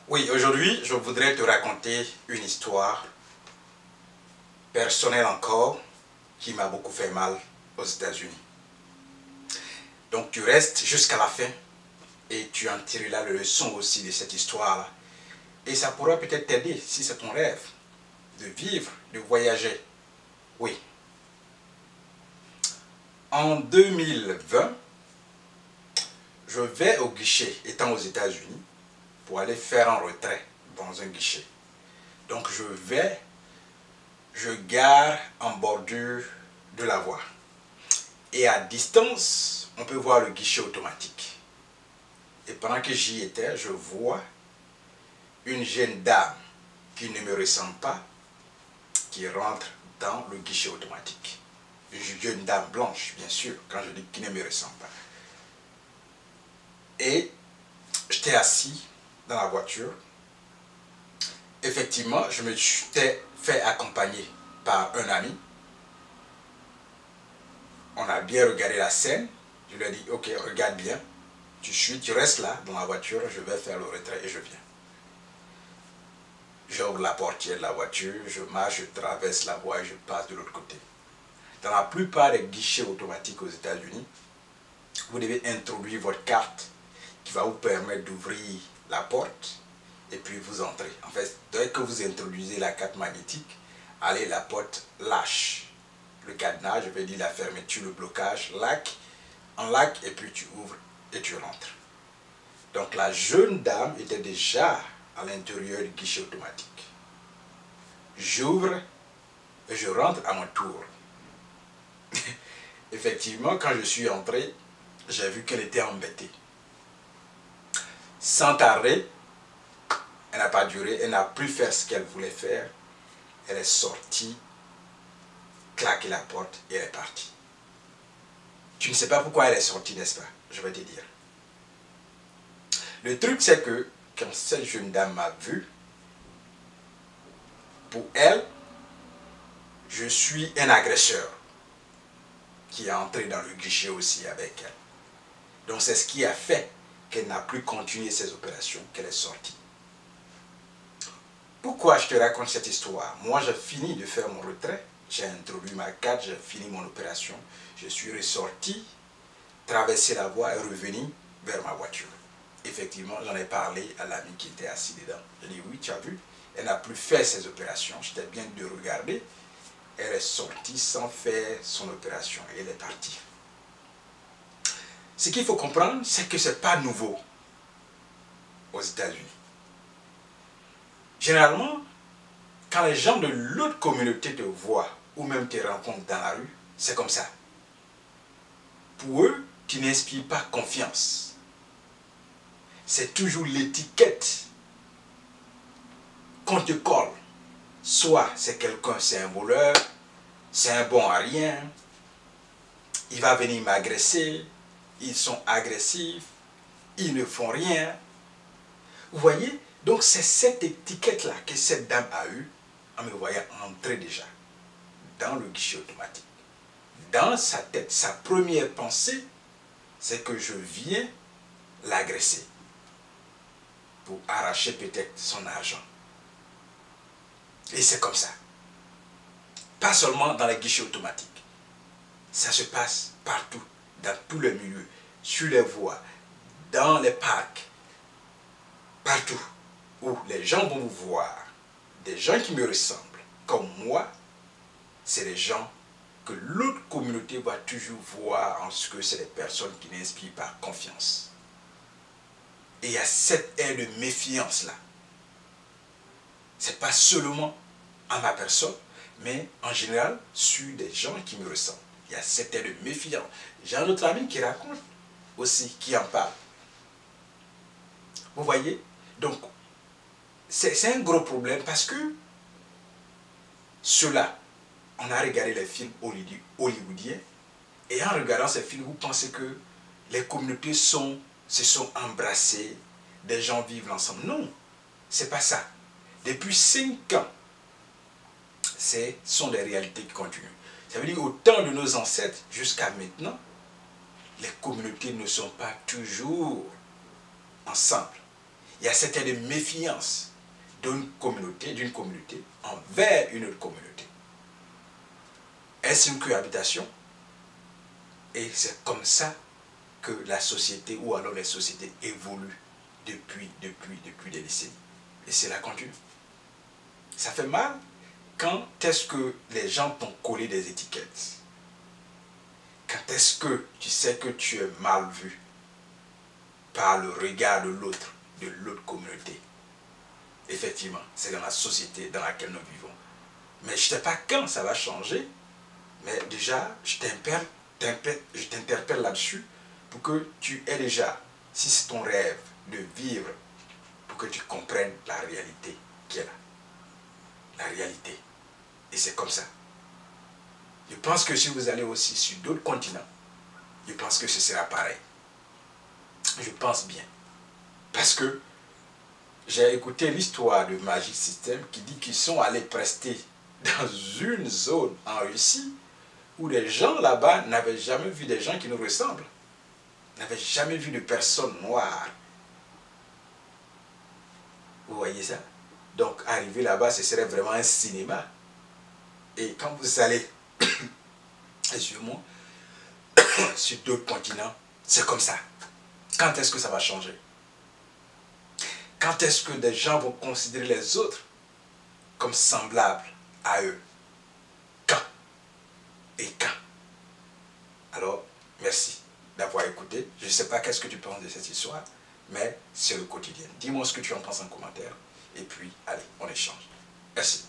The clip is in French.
Oui, aujourd'hui, je voudrais te raconter une histoire personnelle encore qui m'a beaucoup fait mal aux États-Unis. Donc tu restes jusqu'à la fin et tu en tireras la leçon aussi de cette histoire-là. Et ça pourra peut-être t'aider, si c'est ton rêve, de vivre, de voyager. Oui. En 2020, je vais au guichet, étant aux États-Unis, pour aller faire un retrait dans un guichet. Donc je gare en bordure de la voie. Et à distance, on peut voir le guichet automatique. Et pendant que j'y étais, je vois une jeune dame qui ne me ressemble pas, qui rentre dans le guichet automatique. Une jeune dame blanche, bien sûr, quand je dis qui ne me ressemble pas. Et j'étais assis dans la voiture. Effectivement, je me suis fait accompagner par un ami. On a bien regardé la scène. Je lui ai dit, ok, regarde bien. Tu restes là, dans la voiture, je vais faire le retrait et je viens. J'ouvre la portière de la voiture, je marche, je traverse la voie et je passe de l'autre côté. Dans la plupart des guichets automatiques aux États-Unis, vous devez introduire votre carte qui va vous permettre d'ouvrir la porte et puis vous entrez. En fait, dès que vous introduisez la carte magnétique, allez, la porte lâche. Le cadenas, je vais dire la fermeture, le blocage, en lac et puis tu ouvres et tu rentres. Donc la jeune dame était déjà à l'intérieur du guichet automatique. J'ouvre et je rentre à mon tour. Effectivement, quand je suis entré, j'ai vu qu'elle était embêtée. Sans tarder, elle n'a pas duré, elle n'a plus fait ce qu'elle voulait faire. Elle est sortie, claqué la porte et elle est partie. Tu ne sais pas pourquoi elle est sortie, n'est-ce pas? Je vais te dire. Le truc, c'est que quand cette jeune dame m'a vu, pour elle, je suis un agresseur qui est entré dans le guichet aussi avec elle. Donc c'est ce qui a fait qu'elle n'a plus continué ses opérations, qu'elle est sortie. Pourquoi je te raconte cette histoire? Moi, j'ai fini de faire mon retrait, j'ai introduit ma carte, j'ai fini mon opération, je suis ressorti, traversé la voie et revenu vers ma voiture. Effectivement, j'en ai parlé à l'ami qui était assis dedans. J'ai dit, oui, tu as vu, elle n'a plus fait ses opérations, j'étais bien de regarder. Elle est sortie sans faire son opération et elle est partie. Ce qu'il faut comprendre, c'est que ce n'est pas nouveau aux États-Unis. Généralement, quand les gens de l'autre communauté te voient ou même te rencontrent dans la rue, c'est comme ça. Pour eux, tu n'inspires pas confiance. C'est toujours l'étiquette qu'on te colle. Soit c'est quelqu'un, c'est un voleur, c'est un bon à rien, il va venir m'agresser, ils sont agressifs, ils ne font rien. Vous voyez? Donc c'est cette étiquette-là que cette dame a eue en me voyant entrer déjà dans le guichet automatique. Dans sa tête, sa première pensée, c'est que je viens l'agresser pour arracher peut-être son argent. Et c'est comme ça. Pas seulement dans les guichets automatiques. Ça se passe partout, dans tous les milieux, sur les voies, dans les parcs, partout où les gens vont vous voir, des gens qui me ressemblent, comme moi, c'est des gens que l'autre communauté va toujours voir en ce que c'est des personnes qui n'inspirent pas confiance. Et il y a cette aire de méfiance-là. Ce n'est pas seulement à ma personne, mais en général sur des gens qui me ressemblent. Il y a cette aire de méfiance. J'ai un autre ami qui raconte aussi, qui en parle. Vous voyez? Donc, c'est un gros problème parce que ceux-là, on a regardé les films hollywoodiens et en regardant ces films, vous pensez que les communautés se sont embrassées, des gens vivent ensemble. Non, c'est pas ça. Depuis 5 ans, ce sont des réalités qui continuent. Ça veut dire au temps de nos ancêtres jusqu'à maintenant, les communautés ne sont pas toujours ensemble. il y a certaines méfiances d'une communauté envers une autre communauté. Est-ce une cohabitation? Et c'est comme ça que la société, ou alors les sociétés évoluent depuis des décennies. Et cela continue. Ça fait mal quand est-ce que les gens t'ont collé des étiquettes. Quand est-ce que tu sais que tu es mal vu par le regard de l'autre communauté. Effectivement, c'est dans la société dans laquelle nous vivons. Mais je ne sais pas quand ça va changer, mais déjà, je t'interpelle là-dessus pour que tu aies déjà, si c'est ton rêve de vivre, pour que tu comprennes la réalité qui est là. La réalité. Et c'est comme ça. Je pense que si vous allez aussi sur d'autres continents, je pense que ce sera pareil. Je pense bien. Parce que j'ai écouté l'histoire de Magic System qui dit qu'ils sont allés prester dans une zone en Russie où les gens là-bas n'avaient jamais vu des gens qui nous ressemblent. N'avaient jamais vu de personnes noires. Vous voyez ça? Donc arriver là-bas, ce serait vraiment un cinéma. Et quand vous allez sur d'autres continents, c'est comme ça. Quand est-ce que ça va changer? Quand est-ce que des gens vont considérer les autres comme semblables à eux? Quand? Et quand? Alors, merci d'avoir écouté. Je ne sais pas qu'est-ce que tu penses de cette histoire, mais c'est le quotidien. Dis-moi ce que tu en penses en commentaire. Et puis, allez, on échange. Merci.